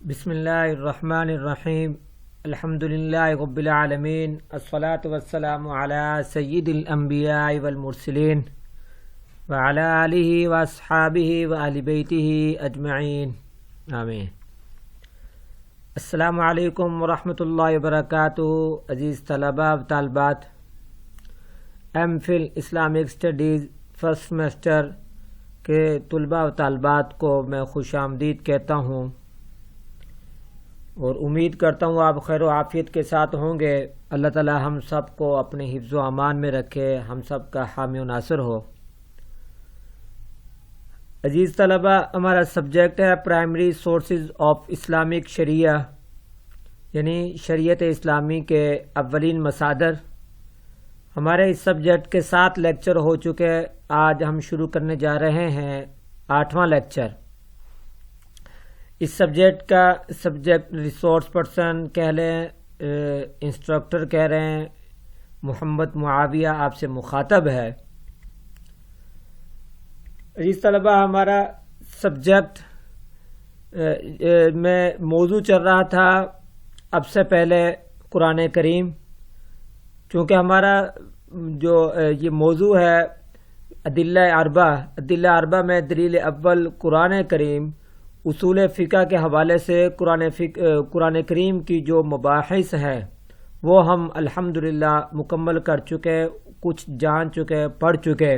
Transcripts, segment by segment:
بسم اللہ الرحمن الرحیم الحمد للہ رب العالمین الصلاة والسلام علی سید الانبیاء والمرسلین وعلی آلہ واصحابہ وآل بیتہ اجمعین آمین۔ السلام علیکم ورحمۃ اللہ وبرکاتہ۔ عزیز طلباء و طالبات، M Phil Islamic studies first semester کے طلباء و طالبات کو میں خوش آمدید کہتا ہوں اور امید کرتا ہوں آپ خیر و عافیت کے ساتھ ہوں گے۔ اللہ تعالی ہم سب کو اپنے حفظ و امان میں رکھے، ہم سب کا حامی و ناصر ہو۔ عزیز طلبہ، ہمارا سبجیکٹ ہے پرائمری سورسز آف اسلامک شریعہ، یعنی شریعت اسلامی کے اولین مصادر۔ ہمارے اس سبجیکٹ کے 7 لیکچر ہو چکے، آج ہم شروع کرنے جا رہے ہیں 8واں لیکچر۔ اس سبجیکٹ ریسورس پرسن کہہ لیں، انسٹرکٹر کہہ رہے ہیں، محمد معاویہ آپ سے مخاطب ہے۔ عزیز طلبہ، ہمارا سبجیکٹ میں موضوع چل رہا تھا اب سے پہلے قرآن کریم، چونکہ ہمارا جو یہ موضوع ہے ادلہ اربع میں دلیل اول قرآن کریم، اصول فقہ کے حوالے سے قرآن کریم کی جو مباحث ہے وہ ہم الحمدللہ مکمل کر چکے، کچھ جان چکے، پڑھ چکے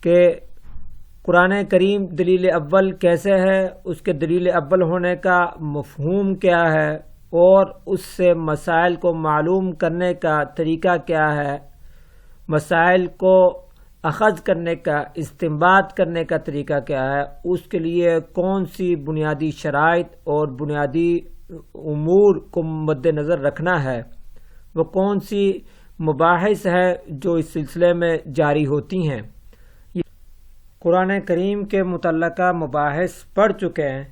کہ قرآن کریم دلیل اول کیسے ہے، اس کے دلیل اول ہونے کا مفہوم کیا ہے، اور اس سے مسائل کو معلوم کرنے کا طریقہ کیا ہے، مسائل کو اخذ کرنے کا، استنباط کرنے کا طریقہ کیا ہے، اس کے لیے کون سی بنیادی شرائط اور بنیادی امور کو مد نظر رکھنا ہے، وہ کون سی مباحث ہے جو اس سلسلے میں جاری ہوتی ہیں۔ قرآن کریم کے متعلقہ مباحث پڑھ چکے ہیں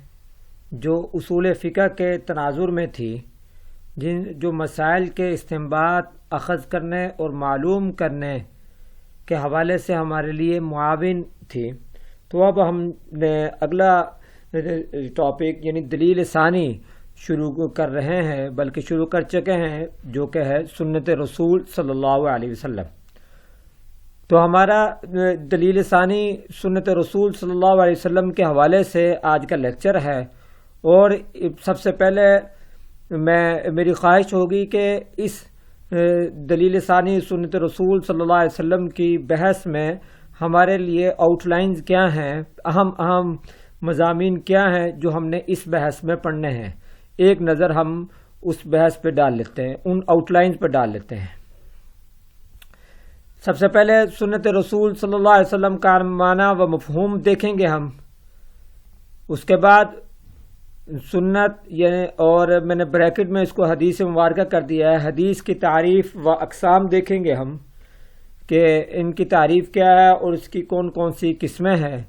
جو اصول فقہ کے تناظر میں تھی، جو مسائل کے استنباط، اخذ کرنے اور معلوم کرنے کے حوالے سے ہمارے لیے معاون تھی۔ تو اب ہم نے اگلا ٹاپک یعنی دلیل ثانی شروع کر رہے ہیں، بلکہ شروع کر چکے ہیں، جو کہ ہے سنت رسول صلی اللہ علیہ وسلم۔ تو ہمارا دلیل ثانی سنت رسول صلی اللہ علیہ وسلم کے حوالے سے آج کا لیکچر ہے، اور سب سے پہلے میری خواہش ہوگی کہ اس دلیل ثانی سنت رسول صلی اللہ علیہ وسلم کی بحث میں ہمارے لیے آؤٹ لائنز کیا ہیں، اہم مضامین کیا ہیں جو ہم نے اس بحث میں پڑھنے ہیں، ایک نظر ہم اس بحث پہ ڈال لیتے ہیں، ان آؤٹ لائنز پہ ڈال لیتے ہیں۔ سب سے پہلے سنت رسول صلی اللہ علیہ وسلم کا معنی و مفہوم دیکھیں گے ہم، اس کے بعد سنت یعنی، اور میں نے بریکٹ میں اس کو حدیث مبارکہ کر دیا ہے، حدیث کی تعریف و اقسام دیکھیں گے ہم کہ ان کی تعریف کیا ہے اور اس کی کون کون سی قسمیں ہیں۔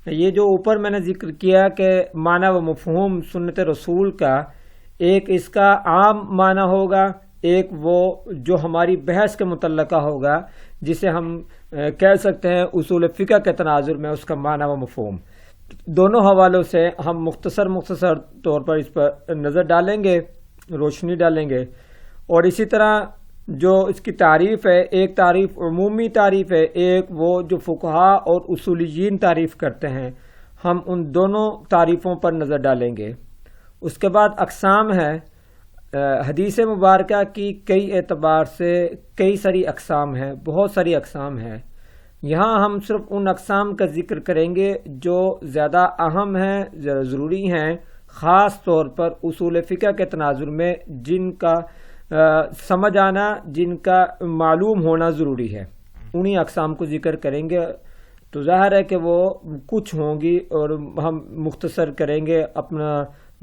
یہ جو اوپر میں نے ذکر کیا کہ معنی و مفہوم سنت رسول کا، ایک اس کا عام معنی ہوگا، ایک وہ جو ہماری بحث کے متعلقہ ہوگا، جسے ہم کہہ سکتے ہیں اصول فقہ کے تناظر میں اس کا معنی و مفہوم۔ دونوں حوالوں سے ہم مختصر طور پر اس پر نظر ڈالیں گے، روشنی ڈالیں گے، اور اسی طرح جو اس کی تعریف ہے، ایک تعریف عمومی تعریف ہے، ایک وہ جو فقہا اور اصولیین تعریف کرتے ہیں، ہم ان دونوں تعریفوں پر نظر ڈالیں گے۔ اس کے بعد اقسام ہے، حدیث مبارکہ کی کئی اعتبار سے کئی ساری اقسام ہیں، بہت ساری اقسام ہیں۔ یہاں ہم صرف ان اقسام کا ذکر کریں گے جو زیادہ اہم ہیں، زیادہ ضروری ہیں، خاص طور پر اصول فقہ کے تناظر میں جن کا سمجھ آنا، جن کا معلوم ہونا ضروری ہے، انہی اقسام کو ذکر کریں گے۔ تو ظاہر ہے کہ وہ کچھ ہوں گی اور ہم مختصر کریں گے، اپنا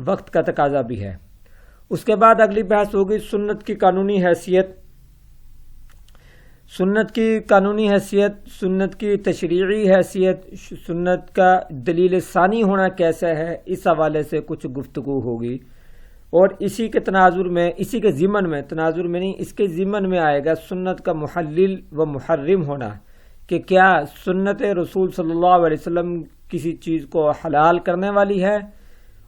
وقت کا تقاضا بھی ہے۔ اس کے بعد اگلی بحث ہوگی سنت کی قانونی حیثیت، سنت کی قانونی حیثیت، سنت کی تشریعی حیثیت، سنت کا دلیل ثانی ہونا کیسے ہے، اس حوالے سے کچھ گفتگو ہوگی، اور اسی کے تناظر میں، اسی کے ضمن میں، تناظر میں نہیں، اس کے ضمن میں آئے گا سنت کا محلل و محرم ہونا، کہ کیا سنت رسول صلی اللہ علیہ وسلم کسی چیز کو حلال کرنے والی ہے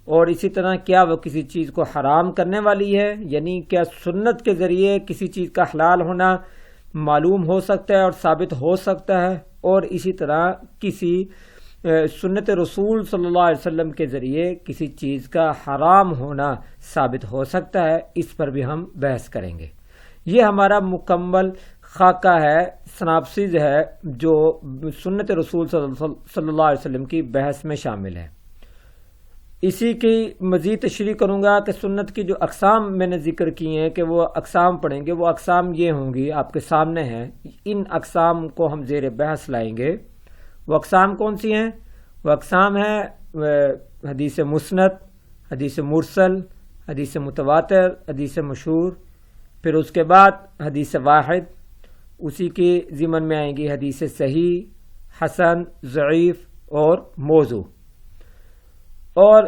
اور اسی طرح کیا وہ کسی چیز کو حرام کرنے والی ہے، یعنی کیا سنت کے ذریعے کسی چیز کا حلال ہونا معلوم ہو سکتا ہے اور ثابت ہو سکتا ہے، اور اسی طرح کسی سنت رسول صلی اللہ علیہ وسلم کے ذریعے کسی چیز کا حرام ہونا ثابت ہو سکتا ہے، اس پر بھی ہم بحث کریں گے۔ یہ ہمارا مکمل خاکہ ہے، سناپسز ہے جو سنت رسول صلی اللہ علیہ وسلم کی بحث میں شامل ہے۔ اسی کی مزید تشریح کروں گا کہ سنت کی جو اقسام میں نے ذکر کی ہیں کہ وہ اقسام پڑھیں گے، وہ اقسام یہ ہوں گی، آپ کے سامنے ہیں۔ ان اقسام کو ہم زیر بحث لائیں گے۔ وہ اقسام کون سی ہیں؟ وہ اقسام ہیں حدیث مسند، حدیث مرسل، حدیث متواتر، حدیث مشہور، پھر اس کے بعد حدیث واحد، اسی کے ضمن میں آئیں گی حدیث صحیح، حسن، ضعیف اور موضوع، اور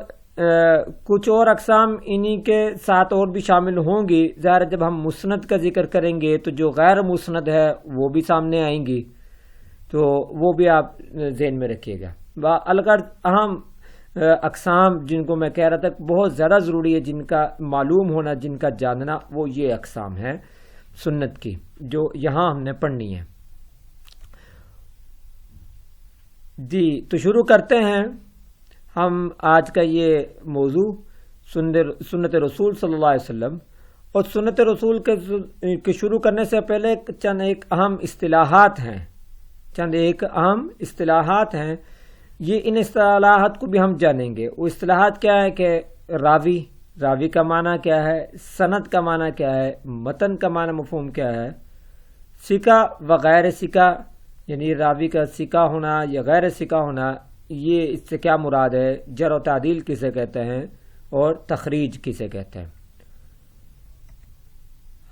کچھ اور اقسام انہی کے ساتھ اور بھی شامل ہوں گی۔ ظاہر جب ہم مسند کا ذکر کریں گے تو جو غیر مسند ہے وہ بھی سامنے آئیں گی، تو وہ بھی آپ ذہن میں رکھیے گا۔ الغرض اہم اقسام جن کو میں کہہ رہا تھا بہت زیادہ ضروری ہے، جن کا معلوم ہونا، جن کا جاننا، وہ یہ اقسام ہے سنت کی جو یہاں ہم نے پڑھنی ہے۔ جی تو شروع کرتے ہیں ہم آج کا یہ موضوع سنت رسول صلی اللہ علیہ وسلم۔ اور سنت رسول کے شروع کرنے سے پہلے چند ایک اہم اصطلاحات ہیں، یہ ان اصطلاحات کو بھی ہم جانیں گے۔ وہ اصطلاحات کیا ہے کہ راوی کا معنی کیا ہے، سند کا معنی کیا ہے، متن کا معنی مفہوم کیا ہے، ثقہ و غیر ثقہ، یعنی راوی کا ثقہ ہونا یا غیر ثقہ ہونا، یہ اس سے کیا مراد ہے، جرح و تعدیل کسے کہتے ہیں اور تخریج کسے کہتے ہیں۔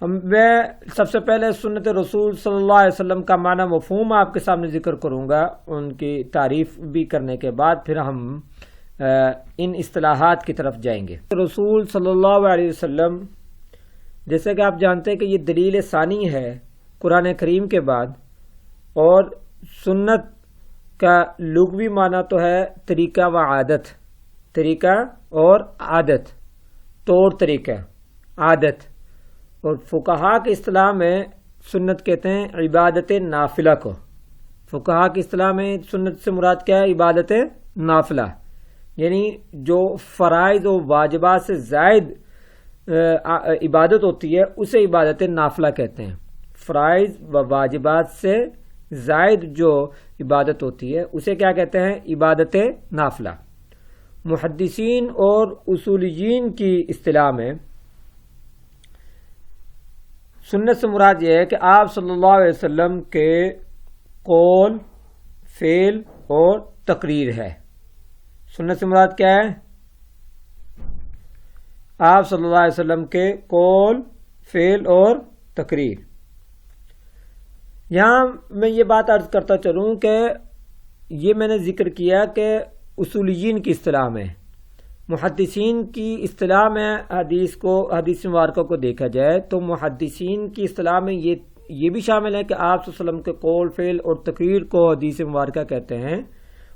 میں سب سے پہلے سنت رسول صلی اللہ علیہ وسلم کا معنی مفہوم آپ کے سامنے ذکر کروں گا، ان کی تعریف بھی کرنے کے بعد پھر ہم ان اصطلاحات کی طرف جائیں گے۔ رسول صلی اللہ علیہ وسلم، جیسے کہ آپ جانتے ہیں کہ یہ دلیل ثانی ہے قرآن کریم کے بعد، اور سنت کا لغوی معنی تو ہے طریقہ و عادت، طریقہ اور عادت، طور طریقہ، عادت، اور فقہا کی اصطلاح میں سنت کہتے ہیں عبادت نافلہ کو۔ فقہا کی اصطلاح میں سنت سے مراد کیا ہے؟ عبادت نافلہ، یعنی جو فرائض و واجبات سے زائد عبادت ہوتی ہے اسے عبادت نافلہ کہتے ہیں۔ فرائض و واجبات سے زائد جو عبادت ہوتی ہے اسے کیا کہتے ہیں؟ عبادت نافلہ۔ محدثین اور اصولیین کی اصطلاح میں سنت سے مراد یہ ہے کہ آپ صلی اللہ علیہ وسلم کے قول، فعل اور تقریر ہے۔ سنت سے مراد کیا ہے؟ آپ صلی اللہ علیہ وسلم کے قول، فعل اور تقریر۔ یہاں میں یہ بات عرض کرتا چلوں کہ یہ میں نے ذکر کیا کہ اصولیین کی اصطلاح میں، محدثین کی اصطلاح میں حدیث مبارکہ کو دیکھا جائے تو محدثین کی اصطلاح میں یہ بھی شامل ہے کہ آپ صلی اللہ علیہ وسلم کے قول، فعل اور تقریر کو حدیث مبارکہ کہتے ہیں،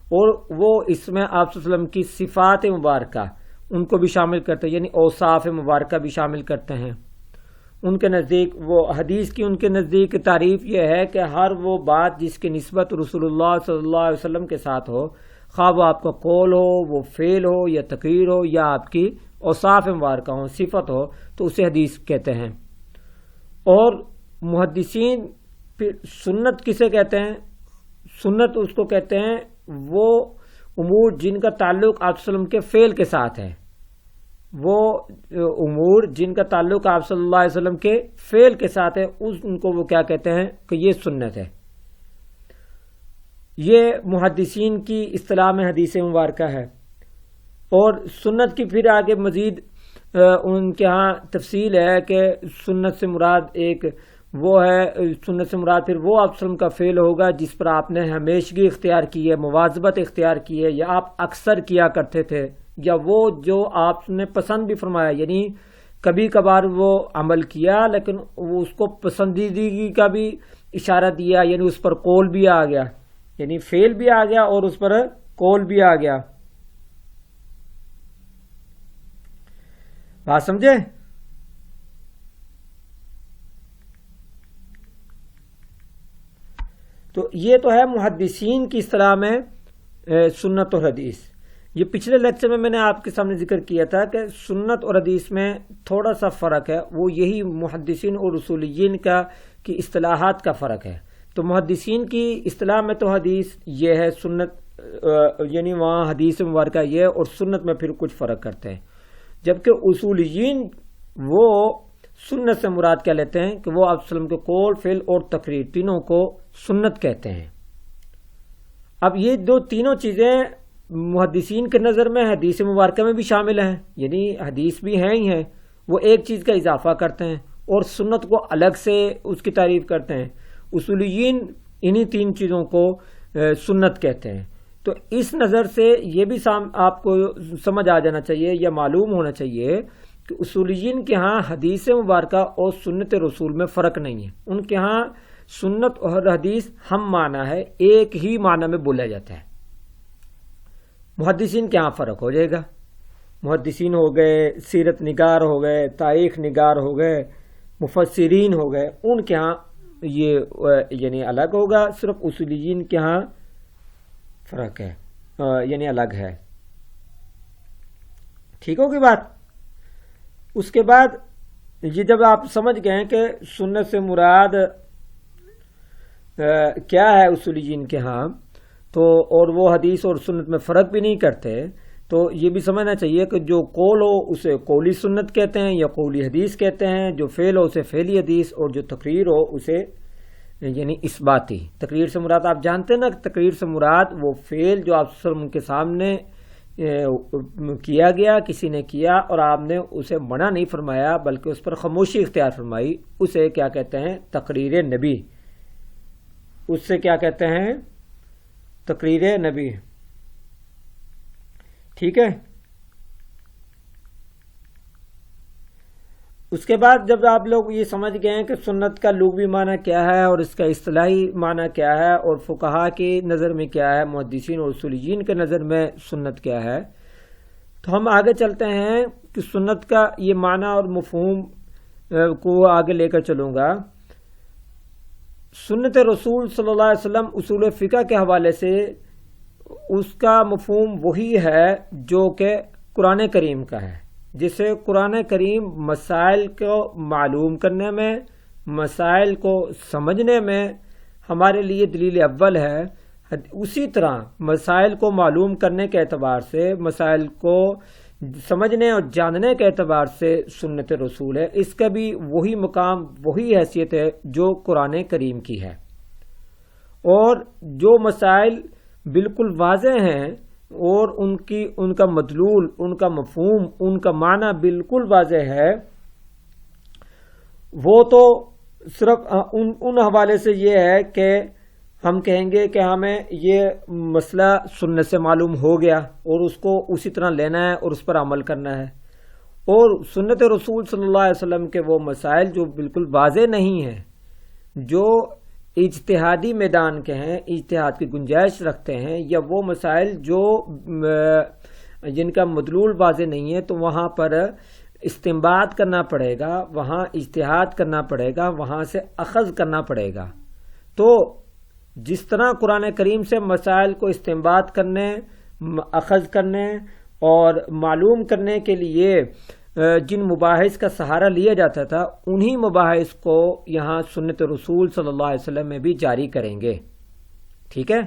اور وہ اس میں آپ صلی اللہ علیہ وسلم کی صفات مبارکہ ان کو بھی شامل کرتے ہیں، یعنی اوصاف مبارکہ بھی شامل کرتے ہیں۔ ان کے نزدیک وہ حدیث کی ان کے نزدیک تعریف یہ ہے کہ ہر وہ بات جس کی نسبت رسول اللہ صلی اللہ علیہ وسلم کے ساتھ ہو، خواہ وہ آپ کا قول ہو، وہ فعل ہو یا تقریر ہو یا آپ کی اوصاف مبارکہ ہو، صفت ہو، تو اسے حدیث کہتے ہیں۔ اور محدثین پھر سنت کسے کہتے ہیں؟ سنت اس کو کہتے ہیں وہ امور جن کا تعلق آپ صلی اللہ علیہ وسلم کے فعل کے ساتھ ہے، وہ امور جن کا تعلق آپ صلی اللہ علیہ وسلم کے فعل کے ساتھ ہے، ان کو وہ کیا کہتے ہیں کہ یہ سنت ہے۔ یہ محدثین کی اصطلاح میں حدیث مبارکہ ہے۔ اور سنت کی پھر آگے مزید ان کے ہاں تفصیل ہے کہ سنت سے مراد ایک وہ ہے، سنت سے مراد پھر وہ آپ وسلم کا فعل ہوگا جس پر آپ نے ہمیشگی اختیار کی ہے، مواظبت اختیار کی ہے، یا آپ اکثر کیا کرتے تھے، یا وہ جو آپ نے پسند بھی فرمایا، یعنی کبھی کبھار وہ عمل کیا لیکن وہ اس کو پسندیدگی کا بھی اشارہ دیا، یعنی اس پر قول بھی آ گیا، یعنی فعل بھی آ گیا اور اس پر قول بھی آ گیا۔ بات سمجھے؟ تو یہ تو ہے محدثین کی اصطلاح میں سنت اور حدیث. یہ پچھلے لیکچر میں نے آپ کے سامنے ذکر کیا تھا کہ سنت اور حدیث میں تھوڑا سا فرق ہے، وہ یہی محدثین اور اصولیین کی اصطلاحات کا فرق ہے. تو محدثین کی اصطلاح میں تو حدیث یہ ہے، سنت یعنی وہاں حدیث مبارکہ یہ، اور سنت میں پھر کچھ فرق کرتے ہیں. جبکہ اصولیین وہ سنت سے مراد کیا لیتے ہیں کہ وہ آپ وسلم کے قول، فعل اور تقریر تینوں کو سنت کہتے ہیں. اب یہ دو تینوں چیزیں محدثین کے نظر میں حدیث مبارکہ میں بھی شامل ہیں، یعنی حدیث بھی ہیں ہی ہیں، وہ ایک چیز کا اضافہ کرتے ہیں اور سنت کو الگ سے اس کی تعریف کرتے ہیں. اصولیین انہی تین چیزوں کو سنت کہتے ہیں. تو اس نظر سے یہ بھی آپ کو سمجھ آ جانا چاہیے یا معلوم ہونا چاہیے کہ اصولیین کے ہاں حدیث مبارکہ اور سنت رسول میں فرق نہیں ہے. ان کے ہاں سنت اور حدیث ہم معنی ہے، ایک ہی معنی میں بولا جاتا ہے. محدثین کے ہاں فرق ہو جائے گا. محدثین ہو گئے، سیرت نگار ہو گئے، تاریخ نگار ہو گئے، مفسرین ہو گئے، ان کے ہاں یہ یعنی الگ ہوگا. صرف اصولیین کے ہاں فرق ہے، یعنی الگ ہے. ٹھیک ہوگی بات؟ اس کے بعد یہ جب آپ سمجھ گئے کہ سنت سے مراد کیا ہے اصولیین کے ہاں، تو اور وہ حدیث اور سنت میں فرق بھی نہیں کرتے، تو یہ بھی سمجھنا چاہیے کہ جو قول ہو اسے قولی سنت کہتے ہیں یا قولی حدیث کہتے ہیں، جو فعل ہو اسے فعلی حدیث، اور جو تقریر ہو اسے یعنی اثباتی. تقریر سے مراد آپ جانتے ہیں نا، تقریر سے مراد وہ فعل جو آپ وسلم کے سامنے کیا گیا، کسی نے کیا اور آپ نے اسے منع نہیں فرمایا بلکہ اس پر خاموشی اختیار فرمائی، اسے کیا کہتے ہیں؟ تقریر نبی. اس سے کیا کہتے ہیں؟ تقریر نبی. ٹھیک ہے. اس کے بعد جب آپ لوگ یہ سمجھ گئے ہیں کہ سنت کا لغوی معنی کیا ہے اور اس کا اصطلاحی معنی کیا ہے اور فقہا کی نظر میں کیا ہے، محدثین اور اصولیین کے نظر میں سنت کیا ہے، تو ہم آگے چلتے ہیں کہ سنت کا یہ معنی اور مفہوم کو آگے لے کر چلوں گا. سنت رسول صلی اللہ علیہ وسلم اصول فقہ کے حوالے سے اس کا مفہوم وہی ہے جو کہ قرآن کریم کا ہے، جسے قرآن کریم مسائل کو معلوم کرنے میں، مسائل کو سمجھنے میں ہمارے لیے دلیل اول ہے. اسی طرح مسائل کو معلوم کرنے کے اعتبار سے، مسائل کو سمجھنے اور جاننے کے اعتبار سے سنت رسول ہے. اس کا بھی وہی مقام، وہی حیثیت ہے جو قرآن کریم کی ہے. اور جو مسائل بالکل واضح ہیں اور ان کا مدلول، ان کا مفہوم، ان کا معنی بالکل واضح ہے، وہ تو صرف ان حوالے سے یہ ہے کہ ہم کہیں گے کہ ہمیں یہ مسئلہ سنت سے معلوم ہو گیا اور اس کو اسی طرح لینا ہے اور اس پر عمل کرنا ہے. اور سنت رسول صلی اللہ علیہ وسلم کے وہ مسائل جو بالکل واضح نہیں ہیں، جو اجتہادی میدان کے ہیں، اجتہاد کی گنجائش رکھتے ہیں، یا وہ مسائل جو جن کا مدلول واضح نہیں ہے، تو وہاں پر استنباط کرنا پڑے گا، وہاں اجتہاد کرنا پڑے گا، وہاں سے اخذ کرنا پڑے گا. تو جس طرح قرآن کریم سے مسائل کو استنباط کرنے، اخذ کرنے اور معلوم کرنے کے لیے جن مباحث کا سہارا لیا جاتا تھا، انہی مباحث کو یہاں سنت رسول صلی اللہ علیہ وسلم میں بھی جاری کریں گے. ٹھیک ہے.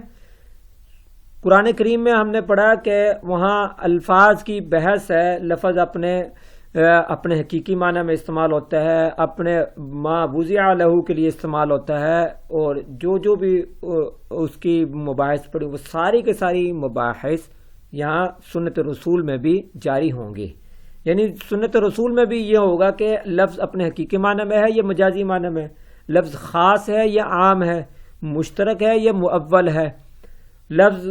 قرآن کریم میں ہم نے پڑھا کہ وہاں الفاظ کی بحث ہے، لفظ اپنے حقیقی معنی میں استعمال ہوتا ہے، اپنے ما وضع لہ کے لیے استعمال ہوتا ہے، اور جو بھی اس کی مباحث پڑھی وہ ساری کے ساری مباحث یہاں سنت رسول میں بھی جاری ہوں گی. یعنی سنت رسول میں بھی یہ ہوگا کہ لفظ اپنے حقیقی معنی میں ہے یا مجازی معنی میں، لفظ خاص ہے یا عام ہے، مشترک ہے یا مؤول ہے، لفظ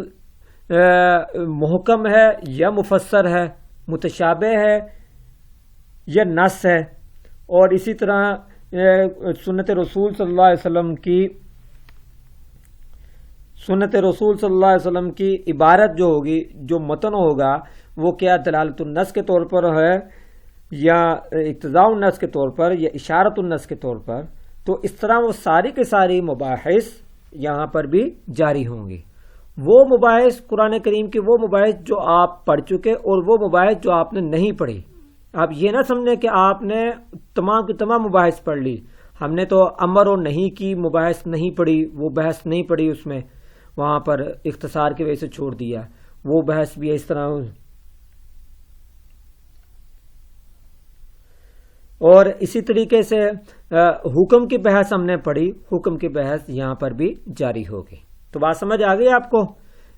محکم ہے یا مفسر ہے، متشابہ ہے یا نص ہے. اور اسی طرح سنت رسول صلی اللہ علیہ وسلم کی عبارت جو ہوگی، جو متن ہوگا، وہ کیا دلالت النص کے طور پر ہے، یا اقتضاء النص کے طور پر یا اشارت النص کے طور پر، تو اس طرح وہ ساری کے ساری مباحث یہاں پر بھی جاری ہوں گی۔ وہ مباحث قرآن کریم کے وہ مباحث جو آپ پڑھ چکے اور وہ مباحث جو آپ نے نہیں پڑھی۔ آپ یہ نہ سمجھیں کہ آپ نے تمام کی تمام مباحث پڑھ لی، ہم نے تو امر اور نہیں کی مباحث نہیں پڑھی، وہ بحث نہیں پڑھی، اس میں وہاں پر اختصار کی وجہ سے چھوڑ دیا، وہ بحث بھی اس طرح۔ اور اسی طریقے سے حکم کی بحث ہم نے پڑھی، حکم کی بحث یہاں پر بھی جاری ہوگی۔ تو بات سمجھ آ گئی آپ کو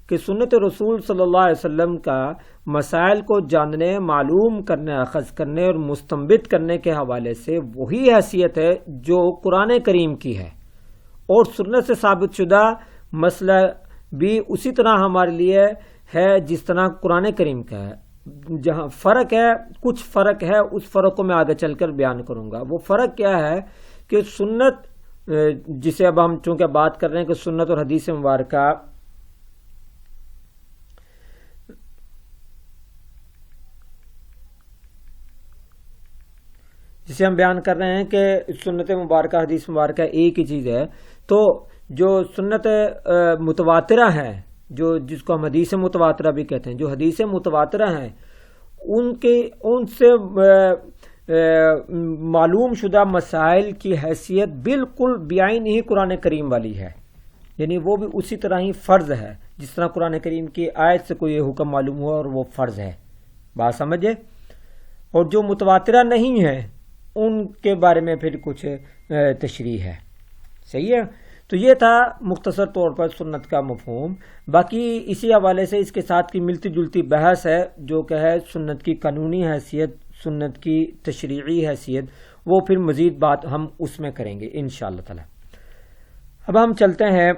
کہ سنت رسول صلی اللہ علیہ وسلم کا مسائل کو جاننے، معلوم کرنے، اخذ کرنے اور مستنبط کرنے کے حوالے سے وہی حیثیت ہے جو قرآن کریم کی ہے، اور سنت سے ثابت شدہ مسئلہ بھی اسی طرح ہمارے لیے ہے جس طرح قرآن کریم کا ہے۔ جہاں فرق ہے، کچھ فرق ہے، اس فرق کو میں آگے چل کر بیان کروں گا۔ وہ فرق کیا ہے کہ سنت، جسے اب ہم چونکہ بات کر رہے ہیں کہ سنت اور حدیث مبارکہ جسے ہم بیان کر رہے ہیں کہ سنت مبارکہ حدیث مبارکہ ایک ہی چیز ہے، تو جو سنت متواترہ ہے، جو جس کو ہم حدیث متواترہ بھی کہتے ہیں، جو حدیث متواترہ ہیں ان سے معلوم شدہ مسائل کی حیثیت بالکل بعین ہی قرآن کریم والی ہے، یعنی وہ بھی اسی طرح ہی فرض ہے جس طرح قرآن کریم کی آیت سے کوئی حکم معلوم ہوا اور وہ فرض ہے۔ بات سمجھے؟ اور جو متواترہ نہیں ہے ان کے بارے میں پھر کچھ تشریح ہے۔ صحیح ہے؟ تو یہ تھا مختصر طور پر سنت کا مفہوم۔ باقی اسی حوالے سے اس کے ساتھ کی ملتی جلتی بحث ہے جو کہ ہے سنت کی قانونی حیثیت، سنت کی تشریعی حیثیت، وہ پھر مزید بات ہم اس میں کریں گے انشاءاللہ تعالی۔ اب ہم چلتے ہیں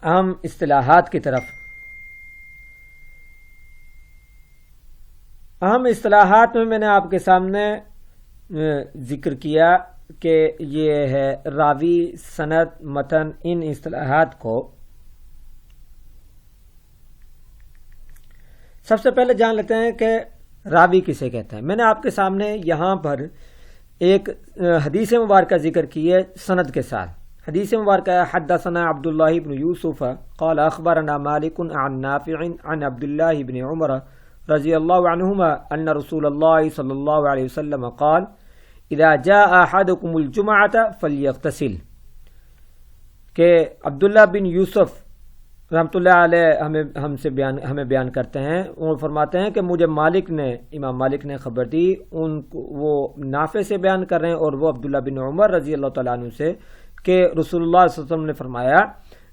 اہم اصطلاحات کی طرف۔ اہم اصطلاحات میں نے آپ کے سامنے ذکر کیا کہ یہ ہے راوی، سند، متن۔ ان اصطلاحات کو سب سے پہلے جان لیتے ہیں کہ راوی کسے کہتے ہیں۔ میں نے آپ کے سامنے یہاں پر ایک حدیث مبارکہ ذکر کی ہے سند کے ساتھ۔ حدیث مبارکہ حدثنا عبداللہ بن یوسف قال اخبرنا مالک عن نافع عن عبداللہ بن عمر رضی اللہ عنہما ان رسول اللہ صلی اللہ علیہ وسلم قال اذا جاء احدكم الجمعۃ فلیغتسل، کہ عبداللہ بن یوسف رحمۃ اللہ علیہ ہمیں بیان کرتے ہیں اور فرماتے ہیں کہ مجھے مالک نے، امام مالک نے خبر دی، ان کو وہ نافع سے بیان کر رہے ہیں اور وہ عبداللہ بن عمر رضی اللہ تعالیٰ عنہ سے، کہ رسول اللہ صلی اللہ علیہ وسلم نے فرمایا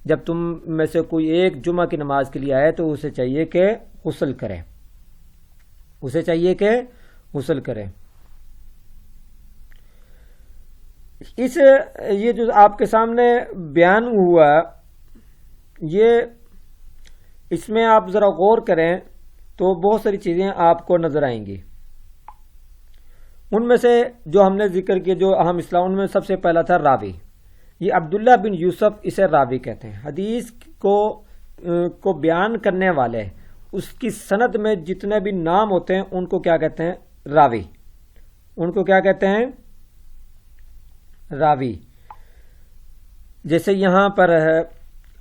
جب تم میں سے کوئی ایک جمعہ کی نماز کے لیے آئے تو اسے چاہیے کہ غسل کرے، اسے چاہیے کہ غسل کرے۔ یہ جو آپ کے سامنے بیان ہوا، یہ اس میں آپ ذرا غور کریں تو بہت ساری چیزیں آپ کو نظر آئیں گی۔ ان میں سے جو ہم نے ذکر کیا، جو اہم اصطلاح، ان میں سب سے پہلا تھا راوی۔ یہ عبداللہ بن یوسف، اسے راوی کہتے ہیں۔ حدیث کو بیان کرنے والے، اس کی سند میں جتنے بھی نام ہوتے ہیں ان کو کیا کہتے ہیں؟ راوی۔ ان کو کیا کہتے ہیں؟ راوی۔ جیسے یہاں پر ہے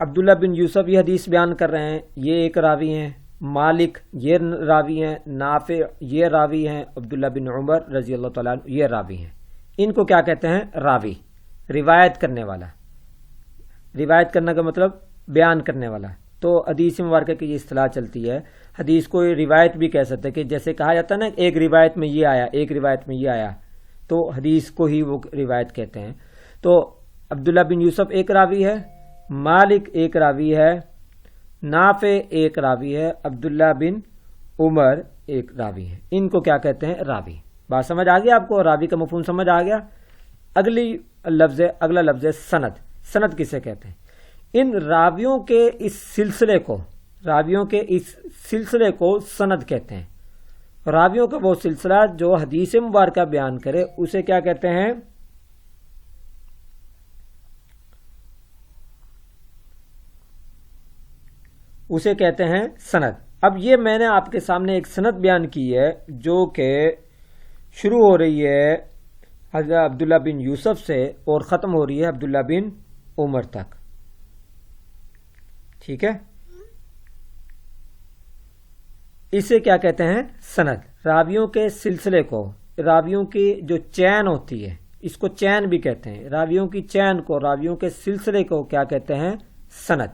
عبداللہ بن یوسف یہ حدیث بیان کر رہے ہیں، یہ ایک راوی ہیں۔ مالک یہ راوی ہیں، نافع یہ راوی ہیں، عبداللہ بن عمر رضی اللہ تعالیٰ عنہ یہ راوی ہیں۔ ان کو کیا کہتے ہیں؟ راوی، روایت کرنے والا۔ روایت کرنے کا مطلب بیان کرنے والا۔ تو حدیث مبارکہ کی یہ اصطلاح چلتی ہے۔ حدیث کو روایت بھی کہہ سکتے ہیں، کہ جیسے کہا جاتا ہے نا ایک روایت میں یہ آیا، ایک روایت میں یہ آیا، تو حدیث کو ہی وہ روایت کہتے ہیں۔ تو عبداللہ بن یوسف ایک راوی ہے، مالک ایک راوی ہے، نافع ایک راوی ہے، عبداللہ بن عمر ایک راوی ہے۔ ان کو کیا کہتے ہیں؟ راوی۔ بات سمجھ آ گیا آپ کو؟ راوی کا مفہوم سمجھ آ گیا؟ اگلا لفظ ہے سند۔ سند کسے کہتے ہیں؟ ان راویوں کے اس سلسلے کو سند کہتے ہیں۔ راویوں کا وہ سلسلہ جو حدیث مبارکہ بیان کرے اسے کیا کہتے ہیں؟ اسے کہتے ہیں سند۔ اب یہ میں نے آپ کے سامنے ایک سند بیان کی ہے جو کہ شروع ہو رہی ہے حضرت عبداللہ بن یوسف سے اور ختم ہو رہی ہے عبداللہ بن عمر تک. ٹھیک ہے، اسے کیا کہتے ہیں؟ سند. راویوں کے سلسلے کو، راویوں کی جو چین ہوتی ہے اس کو چین بھی کہتے ہیں. راویوں کی چین کو، راویوں کے سلسلے کو کیا کہتے ہیں؟ سند.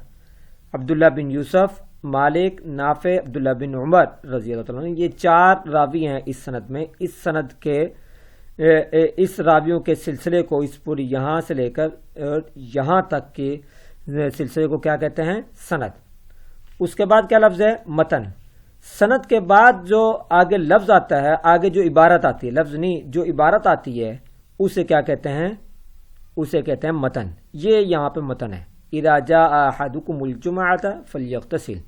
عبداللہ بن یوسف، مالک، نافع، عبداللہ بن عمر رضی اللہ تعالیٰ عنہ، یہ 4 راوی ہیں اس سند میں. اس سند کے اس راویوں کے سلسلے کو، اس پوری یہاں سے لے کر یہاں تک کے سلسلے کو کیا کہتے ہیں؟ سند. اس کے بعد کیا لفظ ہے؟ متن. سند کے بعد جو آگے لفظ آتا ہے، آگے جو عبارت آتی ہے، لفظ نہیں، جو عبارت آتی ہے اسے کیا کہتے ہیں؟ اسے کہتے ہیں متن. یہ یہاں پہ متن ہے. اذا جاء احدکم الجمعۃ فلیغتسل.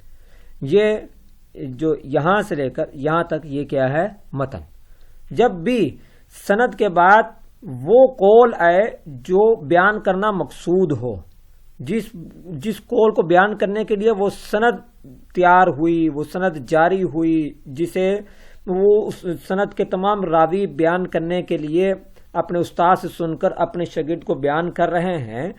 یہ جو یہاں سے لے کر یہاں تک یہ کیا ہے؟ متن. جب بھی سند کے بعد وہ قول آئے جو بیان کرنا مقصود ہو، جس قول کو بیان کرنے کے لیے وہ سند تیار ہوئی، وہ سند جاری ہوئی، جسے وہ سند کے تمام راوی بیان کرنے کے لیے اپنے استاد سے سن کر اپنے شاگرد کو بیان کر رہے ہیں،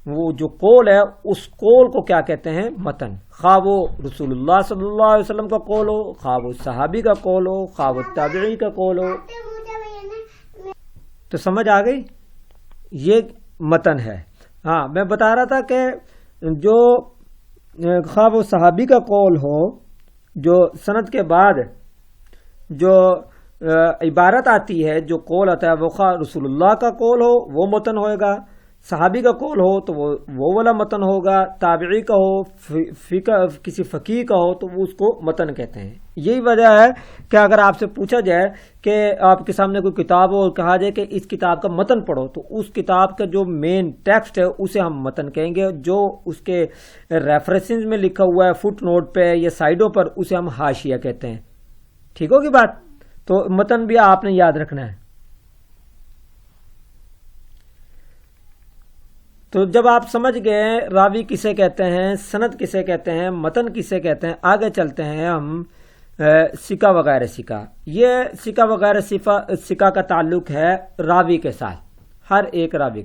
وہ جو قول ہے اس قول کو کیا کہتے ہیں؟ متن. خواہ وہ رسول اللہ صلی اللہ علیہ وسلم کا قول ہو، خواہ وہ صحابی کا قول ہو، خواہ وہ تابعی کا قول ہو. تو سمجھ آ گئی؟ یہ متن ہے. ہاں، میں بتا رہا تھا کہ جو خواہ وہ صحابی کا قول ہو، جو سند کے بعد جو عبارت آتی ہے، جو قول آتا ہے، وہ خواہ رسول اللہ کا قول ہو وہ متن ہوئے گا، صحابی کا قول ہو تو وہ والا متن ہوگا، تابعی کا ہو، کسی فقیہ کا ہو تو وہ اس کو متن کہتے ہیں. یہی وجہ ہے کہ اگر آپ سے پوچھا جائے کہ آپ کے سامنے کوئی کتاب ہو اور کہا جائے کہ اس کتاب کا متن پڑھو، تو اس کتاب کا جو مین ٹیکسٹ ہے اسے ہم متن کہیں گے. جو اس کے ریفرنسز میں لکھا ہوا ہے فٹ نوٹ پہ یا سائڈوں پر، اسے ہم حاشیہ کہتے ہیں. ٹھیک ہوگی بات؟ تو متن بھی آپ نے یاد رکھنا ہے. تو جب آپ سمجھ گئے راوی کسے کہتے ہیں، سند کسے کہتے ہیں، متن کسے کہتے ہیں، آگے چلتے ہیں ہم سکہ وغیرہ سکہ. یہ سکہ وغیرہ سکہ کا تعلق ہے راوی کے ساتھ، ہر ایک راوی.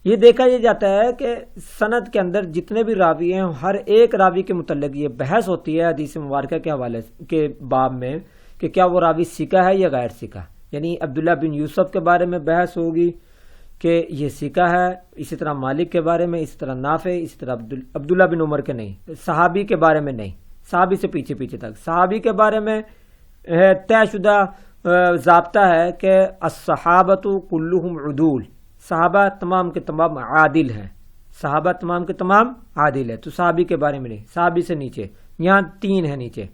یہ دیکھا یہ جاتا ہے کہ سند کے اندر جتنے بھی راوی ہیں، ہر ایک راوی کے متعلق یہ بحث ہوتی ہے حدیث مبارکہ کے حوالے کے باب میں کہ کیا وہ راوی سکہ ہے یا غیر سکہ. یعنی عبداللہ بن یوسف کے بارے میں بحث ہوگی کہ یہ سکہ ہے، اسی طرح مالک کے بارے میں، اسی طرح نافع، اسی طرح عبداللہ بن عمر کے نہیں، صحابی کے بارے میں نہیں، صحابی سے پیچھے پیچھے تک. صحابی کے بارے میں طے شدہ ضابطہ ہے کہ الصحابۃ کلہم عدول. صحابہ تمام کے تمام عادل ہیں، صحابہ تمام کے تمام عادل ہیں. تو صحابی کے بارے میں نہیں، صحابی سے نیچے یہاں 3 ہیں نیچے.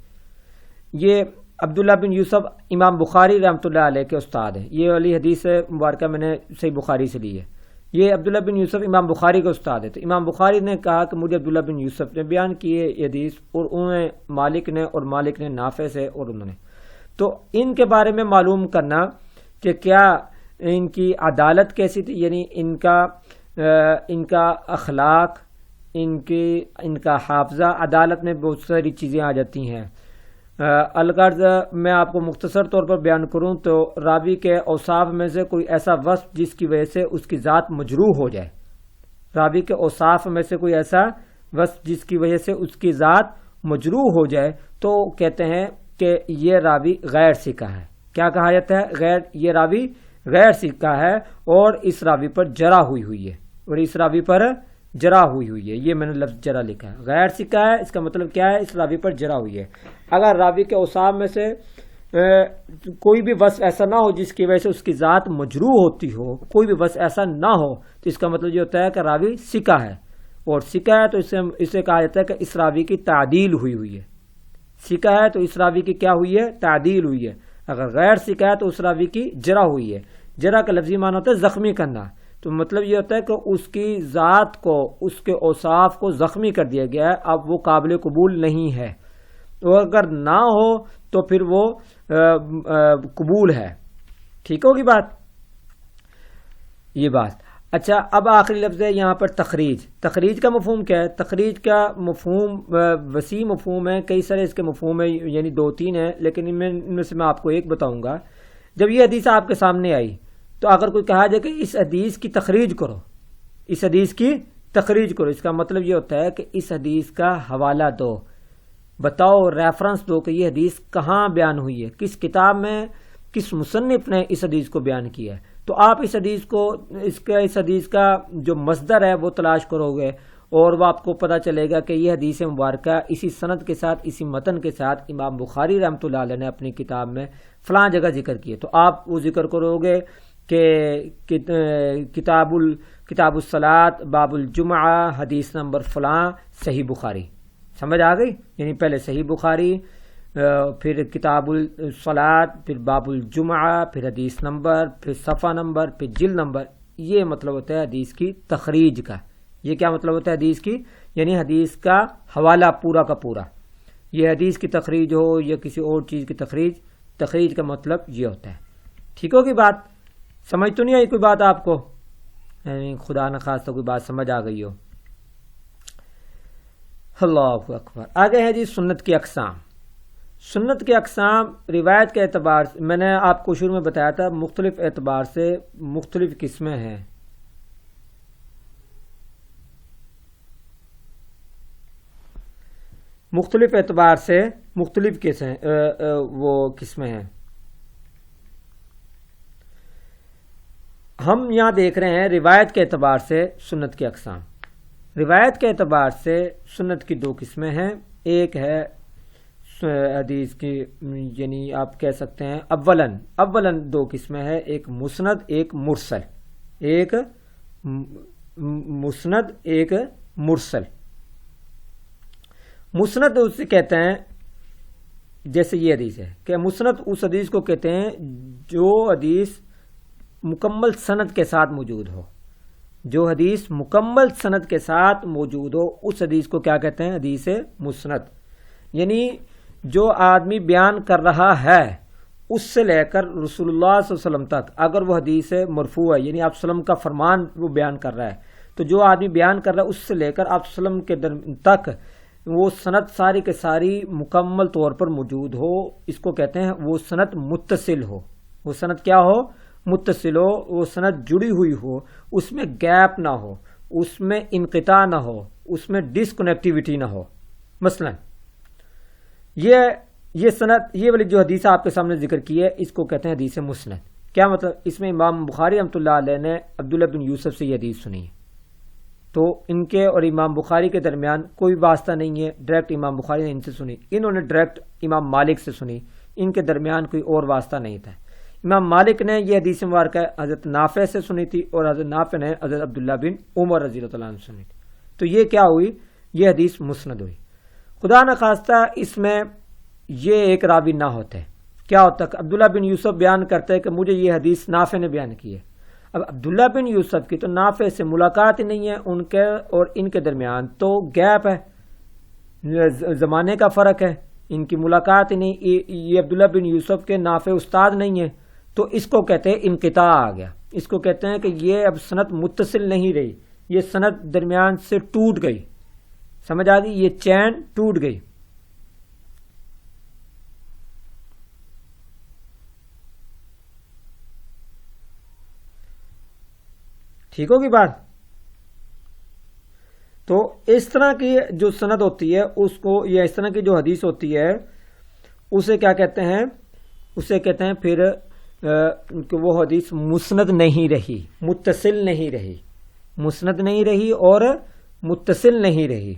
یہ عبداللہ بن یوسف امام بخاری رحمۃ اللہ علیہ کے استاد ہیں. یہ والی حدیث مبارکہ میں نے صحیح بخاری سے لی ہے. یہ عبداللہ بن یوسف امام بخاری کا استاد ہے. تو امام بخاری نے کہا کہ مجھے عبداللہ بن یوسف نے بیان کی ہے یہ حدیث، اور انہیں مالک نے نافع سے، اور انہوں نے تو ان کے بارے میں معلوم کرنا کہ کیا ان کی عدالت کیسی تھی، یعنی ان کا اخلاق، ان کا حافظہ. عدالت میں بہت ساری چیزیں آ جاتی ہیں. الغرض میں آپ کو مختصر طور پر بیان کروں تو راوی کے اوصاف میں سے کوئی ایسا وصف جس کی وجہ سے اس کی ذات مجروح ہو جائے. راوی کے اوصاف میں سے کوئی ایسا وصف جس کی وجہ سے اس کی ذات مجروح ہو جائے تو کہتے ہیں کہ یہ راوی غیر سکہ ہے. کیا کہا جاتا ہے؟ یہ راوی غیر سکہ ہے اور اس راوی پر جرح ہوئی ہے. یہ میں نے لفظ جرح لکھا ہے. غیر سکہ ہے، اس کا مطلب کیا ہے؟ اس راوی پر جرح ہوئی ہے. اگر راوی کے اوصاف میں سے کوئی بھی وصف ایسا نہ ہو جس کی وجہ سے اس کی ذات مجروح ہوتی ہو، کوئی بھی وصف ایسا نہ ہو، تو اس کا مطلب یہ ہوتا ہے کہ راوی سکہ ہے. اور سکہ ہے تو اسے کہا جاتا ہے کہ اس راوی کی تعدیل ہوئی ہے. سکہ ہے تو اس راوی کی کیا ہوئی ہے؟ تعدیل ہوئی ہے. اگر غیر سکہ ہے تو اس راوی کی جرح ہوئی ہے. جرح کا لفظی معنی ہوتا ہے زخمی کرنا. تو مطلب یہ ہوتا ہے کہ اس کی ذات کو، اس کے اوصاف کو زخمی کر دیا گیا ہے، اب وہ قابل قبول نہیں ہے. تو اگر نہ ہو تو پھر وہ قبول ہے. ٹھیک ہوگی بات؟ یہ بات. اچھا، اب آخری لفظ ہے یہاں پر تخریج. تخریج کا مفہوم کیا ہے؟ تخریج کا مفہوم وسیع مفہوم ہے، کئی سارے اس کے مفہوم ہیں، یعنی 2-3 ہیں، لیکن ان میں سے میں آپ کو ایک بتاؤں گا. جب یہ حدیث آپ کے سامنے آئی تو اگر کوئی کہا جائے کہ اس حدیث کی تخریج کرو، اس حدیث کی تخریج کرو، اس کا مطلب یہ ہوتا ہے کہ اس حدیث کا حوالہ دو، بتاؤ، ریفرنس دو کہ یہ حدیث کہاں بیان ہوئی ہے، کس کتاب میں، کس مصنف نے اس حدیث کو بیان کیا ہے۔ تو آپ اس حدیث کا جو مصدر ہے وہ تلاش کرو گے اور وہ آپ کو پتہ چلے گا کہ یہ حدیث مبارکہ اسی سند کے ساتھ، اسی متن کے ساتھ امام بخاری رحمۃ اللہ علیہ نے اپنی کتاب میں فلاں جگہ ذکر کیے۔ تو آپ وہ ذکر کرو گے کہ کتاب الصلاۃ باب الجمعہ حدیث نمبر فلاں صحیح بخاری، سمجھ آ گئی؟ یعنی پہلے صحیح بخاری، پھر کتاب الصلاۃ، پھر باب الجمعہ، پھر حدیث نمبر، پھر صفحہ نمبر، پھر جلد نمبر۔ یہ مطلب ہوتا ہے حدیث کی تخریج کا۔ یہ کیا مطلب ہوتا ہے حدیث کی؟ یعنی حدیث کا حوالہ پورا کا پورا۔ یہ حدیث کی تخریج ہو یا کسی اور چیز کی تخریج کا مطلب یہ ہوتا ہے۔ ٹھیک ہوگی بات؟ سمجھ تو نہیں آئی کوئی بات آپ کو؟ یعنی خدا نخواستہ کوئی بات سمجھ آ گئی ہو۔ اللہ اکبر۔ آگے ہے جی سنت کی اقسام۔ سنت کے اقسام روایت کے اعتبار سے، میں نے آپ کو شروع میں بتایا تھا، مختلف اعتبار سے مختلف قسمیں ہیں۔ مختلف اعتبار سے مختلف قسمیں ہیں۔ ہم یہاں دیکھ رہے ہیں روایت کے اعتبار سے سنت کی اقسام۔ روایت کے اعتبار سے سنت کی دو قسمیں ہیں۔ ایک ہے حدیث کی، یعنی آپ کہہ سکتے ہیں اولاً دو قسمیں ہیں، ایک مسند، ایک مرسل۔ ایک مسند، ایک مرسل۔ مسند اسے کہتے ہیں، جیسے یہ حدیث ہے کہ مسند اس حدیث کو کہتے ہیں جو حدیث مکمل سند کے ساتھ موجود ہو۔ جو حدیث مکمل سند کے ساتھ موجود ہو اس حدیث کو کیا کہتے ہیں؟ حدیث مسند۔ یعنی جو آدمی بیان کر رہا ہے اس سے لے کر رسول اللہ صلی اللہ علیہ وسلم تک، اگر وہ حدیث مرفوع ہے یعنی آپ وسلم کا فرمان وہ بیان کر رہا ہے، تو جو آدمی بیان کر رہا ہے اس سے لے کر آپ وسلم کے تک وہ سند ساری کے ساری مکمل طور پر موجود ہو، اس کو کہتے ہیں وہ سند متصل ہو۔ وہ سند کیا ہو؟ متصل ہو، وہ سند جڑی ہوئی ہو، اس میں گیپ نہ ہو، اس میں انقطاع نہ ہو، اس میں ڈسکنیکٹیوٹی نہ ہو۔ مثلا یہ سند، یہ والی جو حدیث آپ کے سامنے ذکر کی ہے اس کو کہتے ہیں حدیث مسند۔ کیا مطلب؟ اس میں امام بخاری رحمۃ اللہ علیہ نے عبداللہ بن یوسف سے یہ حدیث سنی ہے، تو ان کے اور امام بخاری کے درمیان کوئی واسطہ نہیں ہے، ڈائریکٹ امام بخاری نے ان سے سنی، انہوں نے ڈائریکٹ امام مالک سے سنی، ان کے درمیان کوئی اور واسطہ نہیں تھا۔ امام مالک نے یہ حدیث مبارکہ حضرت نافع سے سنی تھی اور حضرت نافع نے حضرت عبداللہ بن عمر رضی اللہ عنہ سے سنی تھی، تو یہ کیا ہوئی؟ یہ حدیث مسند ہوئی۔ خدا نخواستہ اس میں یہ ایک راوی نہ ہوتا ہے، کیا ہوتا ہے؟ عبداللہ بن یوسف بیان کرتا ہے کہ مجھے یہ حدیث نافع نے بیان کی ہے۔ اب عبداللہ بن یوسف کی تو نافع سے ملاقات ہی نہیں ہے، ان کے اور ان کے درمیان تو گیپ ہے، زمانے کا فرق ہے، ان کی ملاقات ہی نہیں، یہ عبداللہ بن یوسف کے نافع استاد نہیں ہے، تو اس کو کہتے ہیں انقطاع آ گیا۔ اس کو کہتے ہیں کہ یہ اب سند متصل نہیں رہی، یہ سند درمیان سے ٹوٹ گئی، سمجھ آ گئی؟ یہ چین ٹوٹ گئی۔ ٹھیک ہوگی بات؟ تو اس طرح کی جو سند ہوتی ہے اس کو، یا اس طرح کی جو حدیث ہوتی ہے اسے کیا کہتے ہیں؟ اسے کہتے ہیں پھر کہ وہ حدیث مسند نہیں رہی، متصل نہیں رہی، مسند نہیں رہی اور متصل نہیں رہی۔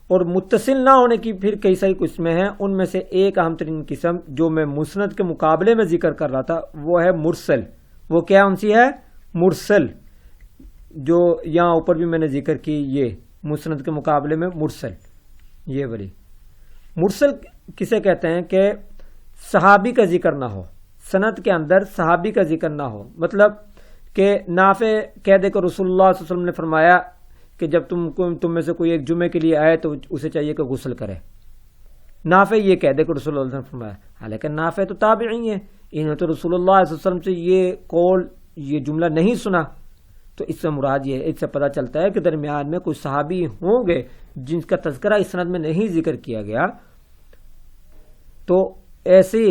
اور متصل نہ ہونے کی پھر کئی ساری قسمیں ہیں، ان میں سے ایک اہم ترین قسم جو میں مسند کے مقابلے میں ذکر کر رہا تھا وہ ہے مرسل۔ وہ کیا ان سی ہے؟ مرسل، جو یہاں اوپر بھی میں نے ذکر کی، یہ مسند کے مقابلے میں مرسل، یہ والی مرسل کسے کہتے ہیں؟ کہ صحابی کا ذکر نہ ہو، سند کے اندر صحابی کا ذکر نہ ہو، مطلب کہ نافع کہہ دے کہ رسول اللہ صلی اللہ علیہ وسلم نے فرمایا کہ جب تم میں سے کوئی ایک جمعے کے لیے آئے تو اسے چاہیے کہ غسل کرے، نافع یہ کہہ دے کہ رسول اللہ صلی اللہ علیہ وسلم نے فرمایا، حالانکہ نافع تو تابعی ہیں، انہوں نے تو رسول اللہ صلی اللہ علیہ وسلم سے یہ قول، یہ جملہ نہیں سنا، تو اس سے مراد یہ ہے، اس سے پتہ چلتا ہے کہ درمیان میں کوئی صحابی ہوں گے جن کا تذکرہ اس سند میں نہیں ذکر کیا گیا، تو ایسی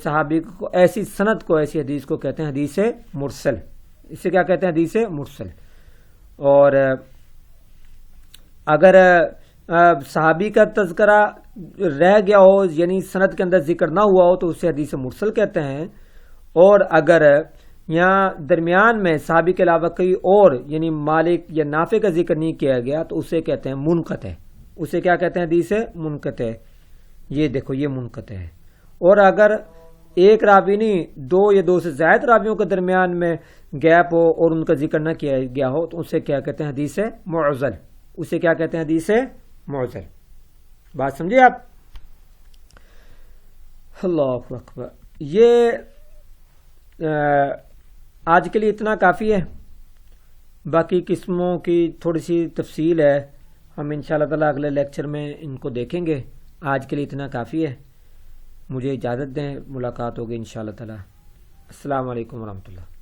صحابی کو ایسی سند کو ایسی حدیث کو کہتے ہیں حدیث مرسل. اسے کیا کہتے ہیں؟ حدیث مرسل. اور اگر صحابی کا تذکرہ رہ گیا ہو یعنی سند کے اندر ذکر نہ ہوا ہو تو اسے حدیث مرسل کہتے ہیں. اور اگر یہاں درمیان میں صحابی کے علاوہ کئی اور یعنی مالک یا نافع کا ذکر نہیں کیا گیا تو اسے کہتے ہیں منقطع. اسے کیا کہتے ہیں؟ حدیث منقطع. یہ دیکھو یہ منقطع ہے. اور اگر ایک راوی نہیں دو یا دو سے زائد راویوں کے درمیان میں گیپ ہو اور ان کا ذکر نہ کیا گیا ہو تو اسے کیا کہتے ہیں؟ حدیث معضل. اسے کیا کہتے ہیں؟ حدیث معضل. بات سمجھے آپ؟ اللہ اکبر. یہ آج کے لیے اتنا کافی ہے. باقی قسموں کی تھوڑی سی تفصیل ہے، ہم انشاءاللہ تعالی اگلے لیکچر میں ان کو دیکھیں گے. آج کے لیے اتنا کافی ہے. مجھے اجازت دیں، ملاقات ہوگی انشاءاللہ تعالی. السلام علیکم ورحمۃ اللہ.